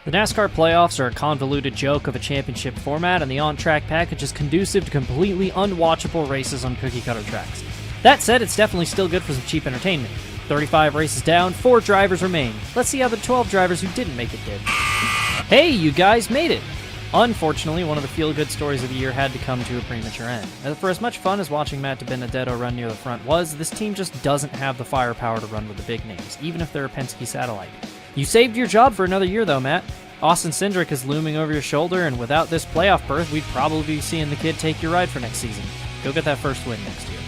The NASCAR playoffs are a convoluted joke of a championship format, and the on-track package is conducive to completely unwatchable races on cookie-cutter tracks. That said, it's definitely still good for some cheap entertainment. 35 races down, 4 drivers remain. Let's see how the 12 drivers who didn't make it did. Hey, you guys made it! Unfortunately, one of the feel-good stories of the year had to come to a premature end. For as much fun as watching Matt DiBenedetto run near the front was, this team just doesn't have the firepower to run with the big names, even if they're a Penske satellite. You saved your job for another year, though, Matt. Austin Cindric is looming over your shoulder, and without this playoff berth, we'd probably be seeing the kid take your ride for next season. Go get that first win next year.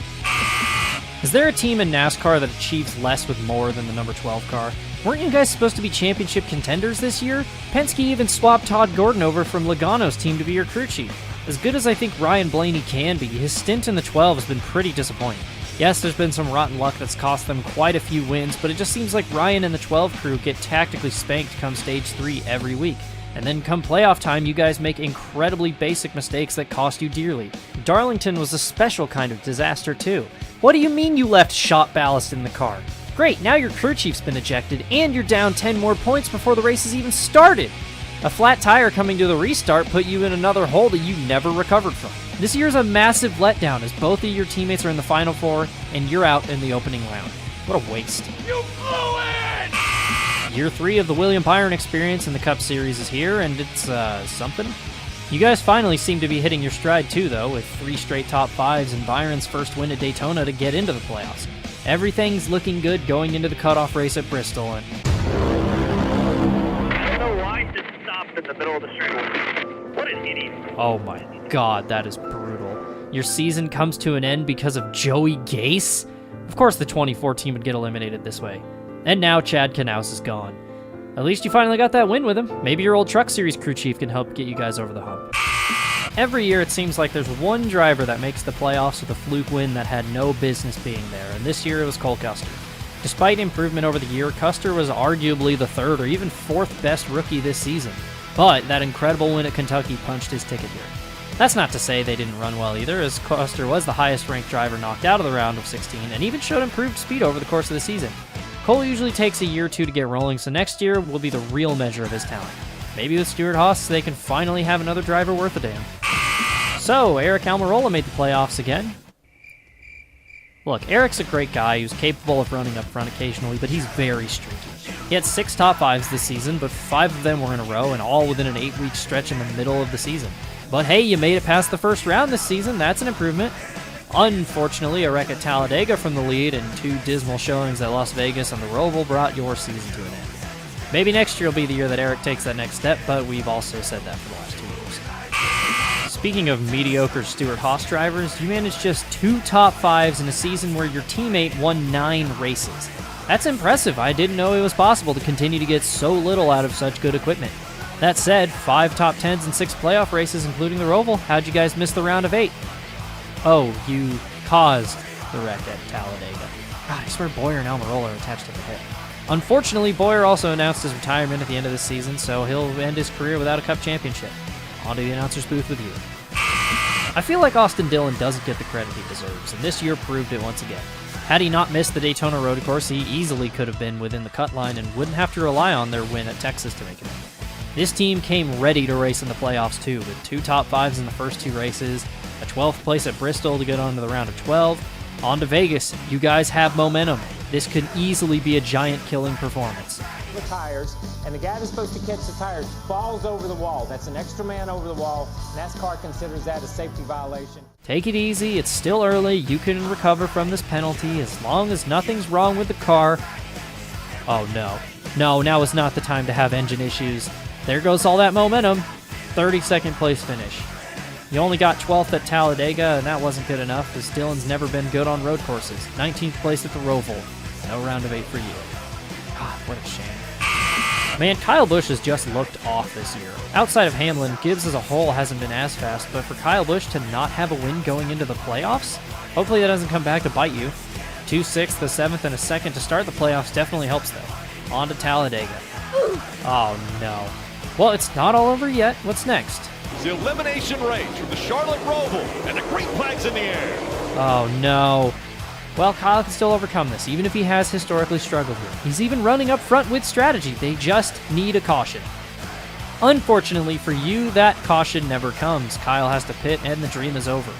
Is there a team in NASCAR that achieves less with more than the number 12 car? Weren't you guys supposed to be championship contenders this year? Penske even swapped Todd Gordon over from Logano's team to be your crew chief. As good as I think Ryan Blaney can be, his stint in the 12 has been pretty disappointing. Yes, there's been some rotten luck that's cost them quite a few wins, but it just seems like Ryan and the 12 crew get tactically spanked come stage 3 every week. And then come playoff time, you guys make incredibly basic mistakes that cost you dearly. Darlington was a special kind of disaster too. What do you mean you left shot ballast in the car? Great, now your crew chief's been ejected, and you're down 10 more points before the race has even started! A flat tire coming to the restart put you in another hole that you never recovered from. This year's a massive letdown as both of your teammates are in the Final Four, and you're out in the opening round. What a waste. You blew it! Year 3 of the William Byron experience in the Cup Series is here, and it's, something. You guys finally seem to be hitting your stride too, though, with 3 straight top 5s and Byron's first win at Daytona to get into the playoffs. Everything's looking good going into the cutoff race at Bristol, and... I don't know why it just stopped in the middle of the straightaway. What an idiot. Oh my god, that is brutal. Your season comes to an end because of Joey Gase? Of course the 24 team would get eliminated this way. And now Chad Knaus is gone. At least you finally got that win with him. Maybe your old Truck Series crew chief can help get you guys over the hump. Every year it seems like there's one driver that makes the playoffs with a fluke win that had no business being there, and this year it was Cole Custer. Despite improvement over the year, Custer was arguably the 3rd or even 4th best rookie this season. But that incredible win at Kentucky punched his ticket here. That's not to say they didn't run well either, as Custer was the highest ranked driver knocked out of the round of 16 and even showed improved speed over the course of the season. Cole usually takes a year or 2 to get rolling, so next year will be the real measure of his talent. Maybe with Stuart Haas, they can finally have another driver worth a damn. So, Eric Almirola made the playoffs again. Look, Eric's a great guy who's capable of running up front occasionally, but he's very streaky. He had 6 top 5s this season, but 5 of them were in a row, and all within an 8-week stretch in the middle of the season. But hey, you made it past the first round this season, that's an improvement. Unfortunately, a wreck at Talladega from the lead and 2 dismal showings at Las Vegas and the Roval brought your season to an end. Maybe next year will be the year that Eric takes that next step, but we've also said that for the last 2 years. Speaking of mediocre Stuart Haas drivers, you managed just 2 top 5s in a season where your teammate won 9 races. That's impressive. I didn't know it was possible to continue to get so little out of such good equipment. That said, 5 top 10s and 6 playoff races, including the Roval. How'd you guys miss the round of 8? Oh, you caused the wreck at Talladega. God, I swear Boyer and Almirola are attached at the hip. Unfortunately, Boyer also announced his retirement at the end of the season, so he'll end his career without a Cup championship. On to the announcer's booth with you. I feel like Austin Dillon doesn't get the credit he deserves, and this year proved it once again. Had he not missed the Daytona road course, he easily could have been within the cut line and wouldn't have to rely on their win at Texas to make it in. This team came ready to race in the playoffs too, with 2 top 5s in the first 2 races, a 12th place at Bristol to get on to the round of 12. On to Vegas. You guys have momentum. This could easily be a giant killing performance. The tires, and the guy that's supposed to catch the tires falls over the wall. That's an extra man over the wall. NASCAR considers that a safety violation. Take it easy. It's still early. You can recover from this penalty as long as nothing's wrong with the car. Oh no. No, now is not the time to have engine issues. There goes all that momentum. 32nd place finish. You only got 12th at Talladega, and that wasn't good enough, as Dillon's never been good on road courses. 19th place at the Roval. No round of 8 for you. God, what a shame. Man, Kyle Busch has just looked off this year. Outside of Hamlin, Gibbs as a whole hasn't been as fast, but for Kyle Busch to not have a win going into the playoffs? Hopefully that doesn't come back to bite you. 2 6th, a 7th, and a 2nd to start the playoffs definitely helps, though. On to Talladega. Oh, no. Well, it's not all over yet. What's next? The elimination race from the Charlotte Roval, and the green flag's in the air. Oh, no. Well, Kyle can still overcome this, even if he has historically struggled here. He's even running up front with strategy. They just need a caution. Unfortunately for you, that caution never comes. Kyle has to pit, and the dream is over.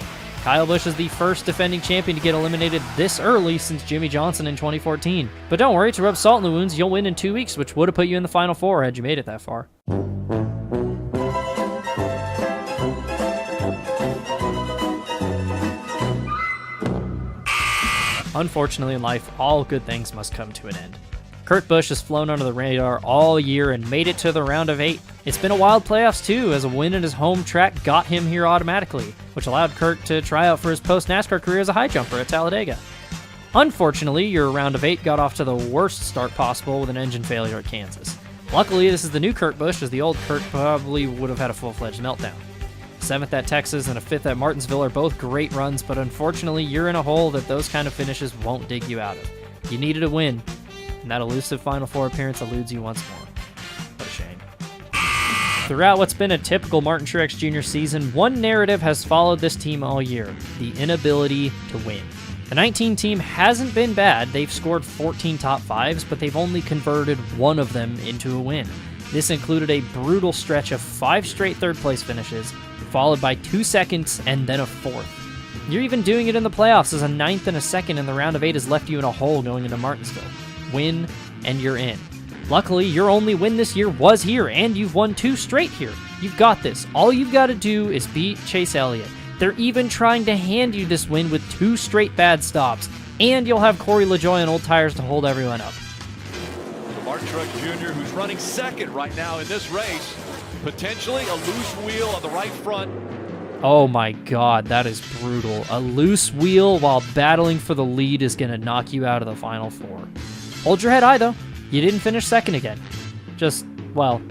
Kyle Busch is the first defending champion to get eliminated this early since Jimmie Johnson in 2014. But don't worry, to rub salt in the wounds, you'll win in 2 weeks, which would have put you in the Final Four had you made it that far. Unfortunately in life, all good things must come to an end. Kurt Busch has flown under the radar all year and made it to the round of 8. It's been a wild playoffs too, as a win at his home track got him here automatically, which allowed Kurt to try out for his post-NASCAR career as a high jumper at Talladega. Unfortunately, your round of 8 got off to the worst start possible with an engine failure at Kansas. Luckily, this is the new Kurt Busch, as the old Kurt probably would have had a full-fledged meltdown. 7th at Texas and a 5th at Martinsville are both great runs, but unfortunately, you're in a hole that those kind of finishes won't dig you out of. You needed a win, and that elusive Final Four appearance eludes you once more. What a shame. Throughout what's been a typical Martin Truex Jr. season, one narrative has followed this team all year: the inability to win. The 19 team hasn't been bad. They've scored 14 top 5s, but they've only converted one of them into a win. This included a brutal stretch of 5 straight third-place finishes, followed by 2 seconds and then a 4th. You're even doing it in the playoffs, as a 9th and a 2nd in the round of 8 has left you in a hole going into Martinsville. Win, and you're in. Luckily, your only win this year was here, and you've won 2 straight here. You've got this. All you've got to do is beat Chase Elliott. They're even trying to hand you this win with 2 straight bad stops, and you'll have Corey LaJoie on old tires to hold everyone up. Martin Truex Jr., who's running second right now in this race, potentially a loose wheel on the right front. Oh my god, that is brutal. A loose wheel while battling for the lead is going to knock you out of the Final Four. Hold your head high, though. You didn't finish second again. Just, well,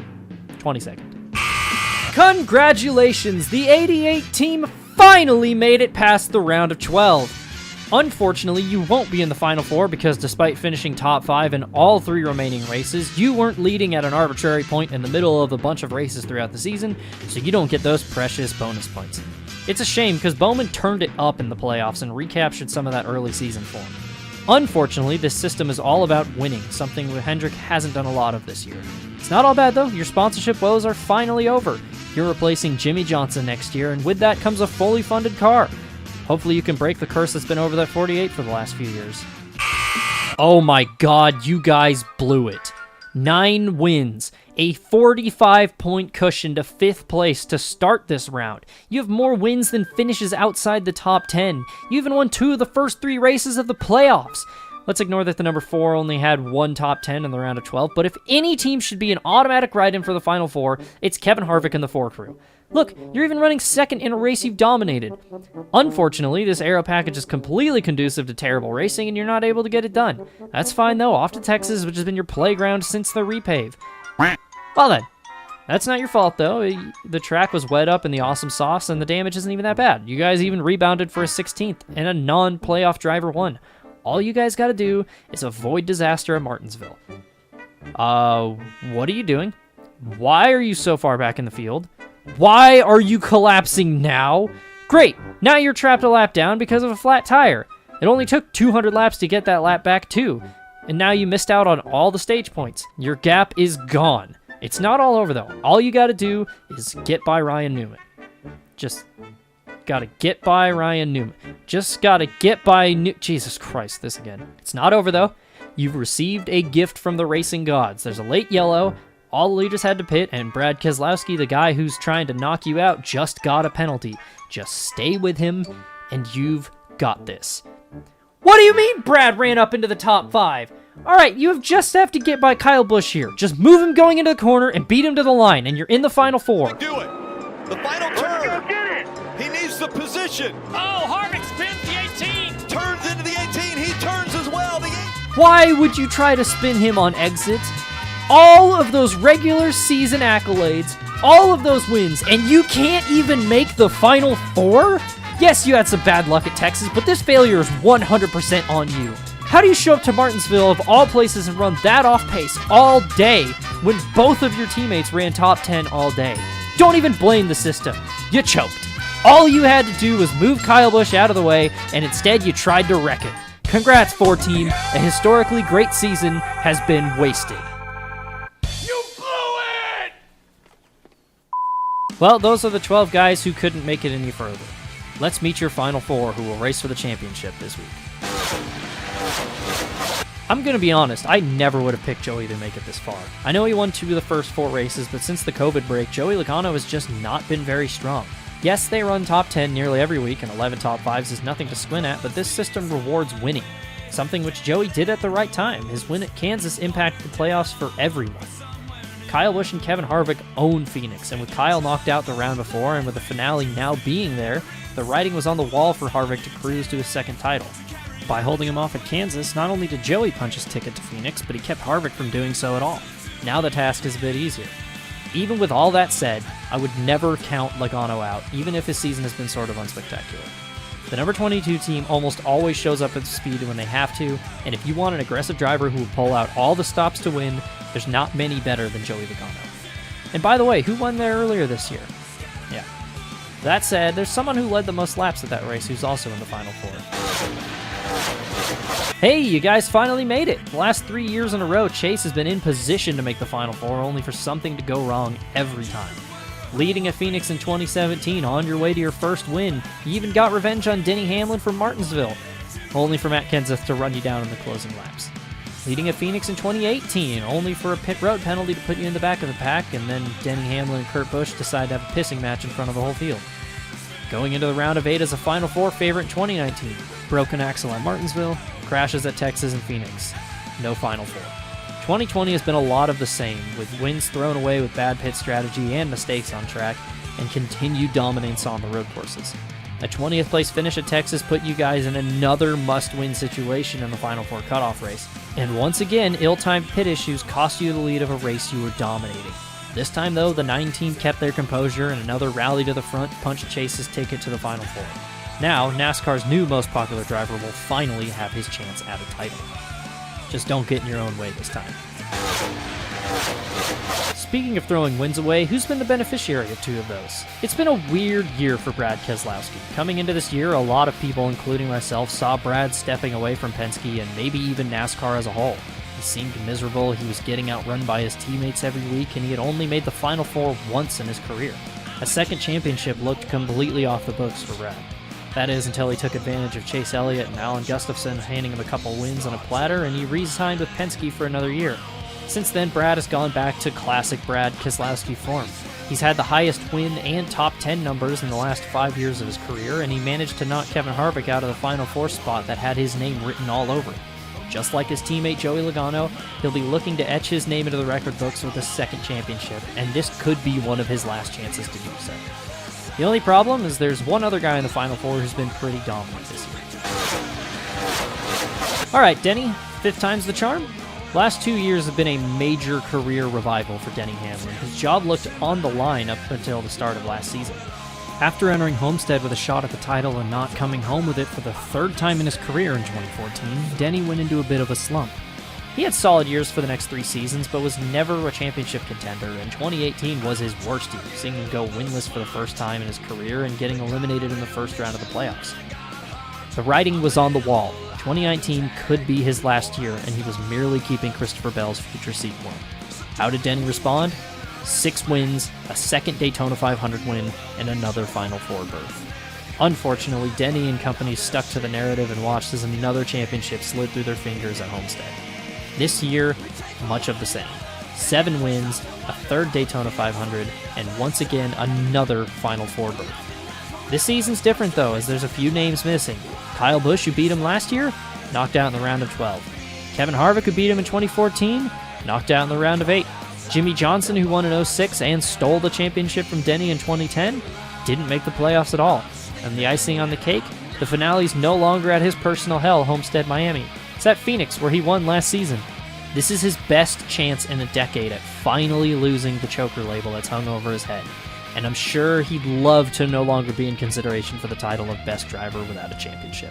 22nd. Congratulations! The 88 team finally made it past the round of 12. Unfortunately, you won't be in the Final Four because despite finishing top 5 in all 3 remaining races, you weren't leading at an arbitrary point in the middle of a bunch of races throughout the season, so you don't get those precious bonus points. It's a shame because Bowman turned it up in the playoffs and recaptured some of that early season form. Unfortunately, this system is all about winning, something Hendrick hasn't done a lot of this year. It's not all bad though, your sponsorship woes are finally over. You're replacing Jimmie Johnson next year, and with that comes a fully funded car. Hopefully you can break the curse that's been over that 48 for the last few years. Oh my god, you guys blew it. 9 wins, a 45-point cushion to 5th place to start this round. You have more wins than finishes outside the top 10. You even won 2 of the first 3 races of the playoffs. Let's ignore that the number 4 only had 1 top 10 in the round of 12, but if any team should be an automatic ride-in for the Final Four, it's Kevin Harvick and the 4 crew. Look, you're even running second in a race you've dominated. Unfortunately, this aero package is completely conducive to terrible racing, and you're not able to get it done. That's fine, though. Off to Texas, which has been your playground since the repave. Well then, that's not your fault, though. The track was wet up in the awesome softs, and the damage isn't even that bad. You guys even rebounded for a 16th, and a non-playoff driver won. All you guys gotta do is avoid disaster at Martinsville. What are you doing? Why are you so far back in the field? Why are you collapsing now? Great, now you're trapped a lap down because of a flat tire. It only took 200 laps to get that lap back too, and now you missed out on all the stage points. Your gap is gone. It's not all over though. All you gotta do is get by Ryan Newman. Just gotta get by Ryan Newman. Just gotta get by Jesus Christ, this again. It's not over though. You've received a gift from the racing gods. There's a late yellow. All the leaders had to pit, and Brad Keselowski, the guy who's trying to knock you out, just got a penalty. Just stay with him, and you've got this. What do you mean Brad ran up into the top 5? All right, you just have to get by Kyle Busch here. Just move him going into the corner and beat him to the line, and you're in the Final Four. Do it. The final turn. Go get it. He needs the position. Oh, Harvick spins the 18. Turns into the 18. He turns as well. The 18. Why would you try to spin him on exit? All of those regular season accolades, all of those wins, and you can't even make the Final Four? Yes, you had some bad luck at Texas, but this failure is 100% on you. How do you show up to Martinsville of all places and run that off pace all day when both of your teammates ran top 10 all day? Don't even blame the system. You choked. All you had to do was move Kyle Busch out of the way, and instead you tried to wreck it. Congrats, 4 team. A historically great season has been wasted. You blew it! Well, those are the 12 guys who couldn't make it any further. Let's meet your final 4 who will race for the championship this week. I'm going to be honest, I never would have picked Joey to make it this far. I know he won 2 of the first 4 races, but since the COVID break, Joey Logano has just not been very strong. Yes, they run top 10 nearly every week, and 11 top 5s is nothing to squint at, but this system rewards winning. Something which Joey did at the right time. His win at Kansas impacted the playoffs for everyone. Kyle Busch and Kevin Harvick own Phoenix, and with Kyle knocked out the round before, and with the finale now being there, the writing was on the wall for Harvick to cruise to his second title. By holding him off at Kansas, not only did Joey punch his ticket to Phoenix, but he kept Harvick from doing so at all. Now the task is a bit easier. Even with all that said, I would never count Logano out, even if his season has been sort of unspectacular. The number 22 team almost always shows up at speed when they have to, and if you want an aggressive driver who will pull out all the stops to win, there's not many better than Joey Logano. And by the way, who won there earlier this year? Yeah. That said, there's someone who led the most laps at that race who's also in the Final 4. Hey, you guys finally made it! The last 3 years in a row, Chase has been in position to make the Final 4, only for something to go wrong every time. Leading at Phoenix in 2017, on your way to your first win, you even got revenge on Denny Hamlin from Martinsville, only for Matt Kenseth to run you down in the closing laps. Leading at Phoenix in 2018, only for a pit road penalty to put you in the back of the pack, and then Denny Hamlin and Kurt Busch decide to have a pissing match in front of the whole field. Going into the round of 8 as a Final 4 favorite in 2019, broken axle at Martinsville, crashes at Texas and Phoenix. No Final 4. 2020 has been a lot of the same, with wins thrown away with bad pit strategy and mistakes on track, and continued dominance on the road courses. A 20th place finish at Texas put you guys in another must-win situation in the Final 4 cutoff race. And once again, ill-timed pit issues cost you the lead of a race you were dominating. This time though, the 9 team kept their composure, and another rally to the front punched Chase's ticket to the Final 4. Now, NASCAR's new most popular driver will finally have his chance at a title. Just don't get in your own way this time. Speaking of throwing wins away, who's been the beneficiary of 2 of those? It's been a weird year for Brad Keselowski. Coming into this year, a lot of people, including myself, saw Brad stepping away from Penske and maybe even NASCAR as a whole. He seemed miserable, he was getting outrun by his teammates every week, and he had only made the Final 4 once in his career. A second championship looked completely off the books for Brad. That is, until he took advantage of Chase Elliott and Alan Gustafson handing him a couple wins on a platter, and he re-signed with Penske for another year. Since then, Brad has gone back to classic Brad Keselowski form. He's had the highest win and top 10 numbers in the last 5 years of his career, and he managed to knock Kevin Harvick out of the Final 4 spot that had his name written all over it. Just like his teammate Joey Logano, he'll be looking to etch his name into the record books with a second championship, and this could be one of his last chances to do so. The only problem is there's one other guy in the Final 4 who's been pretty dominant this year. Alright, Denny, 5th time's the charm? Last 2 years have been a major career revival for Denny Hamlin. His job looked on the line up until the start of last season. After entering Homestead with a shot at the title and not coming home with it for the 3rd time in his career in 2014, Denny went into a bit of a slump. He had solid years for the next 3 seasons, but was never a championship contender, and 2018 was his worst year, seeing him go winless for the first time in his career and getting eliminated in the first round of the playoffs. The writing was on the wall. 2019 could be his last year, and he was merely keeping Christopher Bell's future seat warm. How did Denny respond? 6 wins, a second Daytona 500 win, and another Final 4 berth. Unfortunately, Denny and company stuck to the narrative and watched as another championship slid through their fingers at Homestead. This year, much of the same. 7 wins, a 3rd Daytona 500, and once again, another Final 4 berth. This season's different though, as there's a few names missing. Kyle Busch, who beat him last year, knocked out in the round of 12. Kevin Harvick, who beat him in 2014, knocked out in the round of 8. Jimmy Johnson, who won in 06 and stole the championship from Denny in 2010, didn't make the playoffs at all. And the icing on the cake, the finale's no longer at his personal hell, Homestead, Miami. It's at Phoenix, where he won last season. This is his best chance in a decade at finally losing the choker label that's hung over his head. And I'm sure he'd love to no longer be in consideration for the title of best driver without a championship.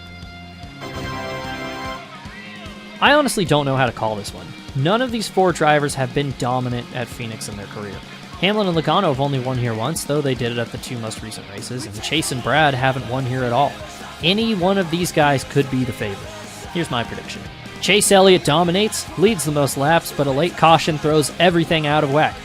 I honestly don't know how to call this one. None of these 4 drivers have been dominant at Phoenix in their career. Hamlin and Logano have only won here once, though they did it at the 2 most recent races, and Chase and Brad haven't won here at all. Any one of these guys could be the favorite. Here's my prediction. Chase Elliott dominates, leads the most laps, but a late caution throws everything out of whack.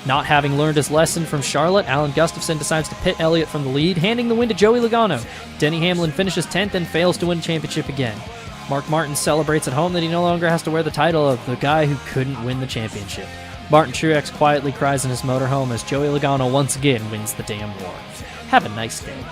Not having learned his lesson from Charlotte, Alan Gustafson decides to pit Elliott from the lead, handing the win to Joey Logano. Denny Hamlin finishes 10th and fails to win championship again. Mark Martin celebrates at home that he no longer has to wear the title of the guy who couldn't win the championship. Martin Truex quietly cries in his motorhome as Joey Logano once again wins the damn war. Have a nice day.